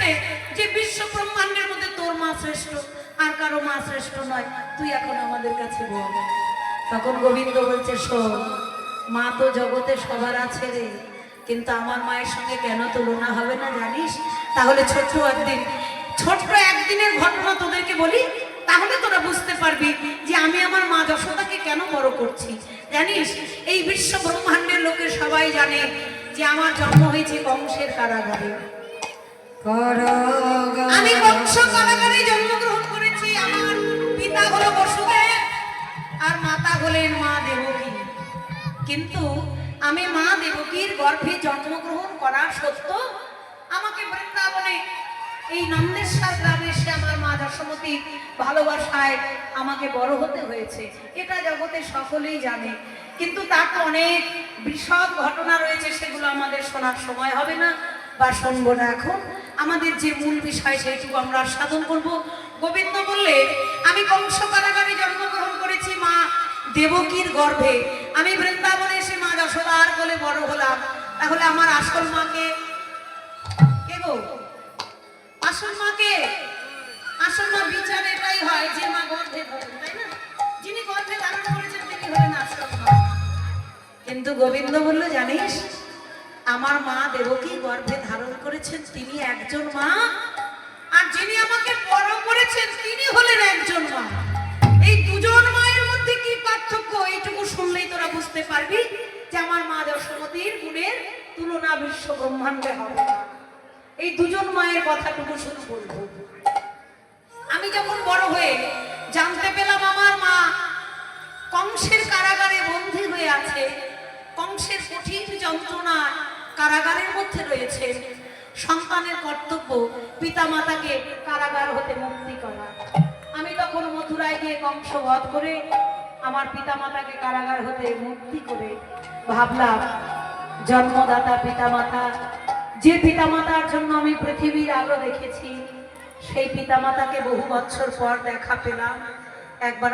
বলছে যে বিশ্ব ব্রহ্মাণ্ডের মধ্যে তোর মা শ্রেষ্ঠ, আর কারো মা শ্রেষ্ঠ নয়, তুই এখন আমাদের কাছে বল। তখন গোবিন্দ বলছে, শোন, মা তো জগতে সবার আছে রে, কিন্তু আমার মায়ের সঙ্গে কেন তুলনা হবে না জানিস? তাহলে ছোট্ট একদিনের ঘটনা তোদেরকে বলি, তাহলে তোরা বুঝতে পারবি যে আমি আমার মা যশোদাকে কেন বড় করছি। জানিস, এই বিশ্ব ব্রহ্মাণ্ডের লোকে সবাই জানে যে আমার জন্ম হয়েছে কংসের কারাগারে। আমি কংস কারাগারে জন্মগ্রহণ করেছি। আমার পিতা হলো বসুদেব আর মাতা হলেন মা দেবকী। কিন্তু আমি মা দেবকীর গর্ভে জন্মগ্রহণ করা সত্ত্বেও আমাকে বৃন্দাবনে এই নন্দেশ্বর গ্রামে এসে আমার মা যশোমতীর ভালোবাসায় আমাকে বড় হতে হয়েছে। এটা জগতে সকলেই জানে, কিন্তু তার তো অনেক বিশদ ঘটনা রয়েছে, সেগুলো আমাদের শোনার সময় হবে না বা শুনবো না। এখন আমাদের যে মূল বিষয় সেইটুকু আমরা সাধন করব। গোবিন্দ বললে, আমি কংস কারাগারে জন্মগ্রহণ করেছি মা দেবকীর গর্ভে। আমি বৃন্দাবনে এসে মা যশোদার কোলে বড় হলাম। তাহলে আমার আসল মাকে কে গো? আসল মাকে, আসল মা বিচার এটাই হয় যে মা গর্ভে ধরে, তাই না? যিনি গর্ভে ধারণ করেছেন তিনি হলেন আসল মা। কিন্তু গোবিন্দ বলল, জানিস, আমার মা দেবকী গর্ভে ধারণ করেছেন তিনি একজন মা, আর যিনি আমাকে বড় করেছেন তিনি হলেন একজন মা। এই দুজন মায়ের মধ্যে কি পার্থক্য, এইটুকু শুনলেই তোরা বুঝতে পারবি যে আমার মা যশোমতীর গুণের তুলনা বিশ্ব ব্রহ্মাণ্ডে হবে না। এই দুজন মায়ের কথাটুকু শুধু বলবো। আমি যখন বড় হয়ে জানতে পেলাম আমার মা কংসের কারাগারে বন্দী হয়ে আছে, কংসের কঠিন যন্ত্রণা কারাগারের মধ্যে রয়েছে, সন্তানের কর্তব্য পিতা মাতাকে কারাগার হতে মুক্তি করা। আমি তখন মথুরায় গিয়ে কংস বধ করে আমার পিতা মাতাকে কারাগার হতে মুক্তি করে ভাবলাম, জন্মদাতা পিতা মাতা, যে পিতা মাতার জন্য আমি পৃথিবীর আলো দেখেছি, সেই পিতা মাতাকে বহু বছর পর দেখা পেলাম। একবার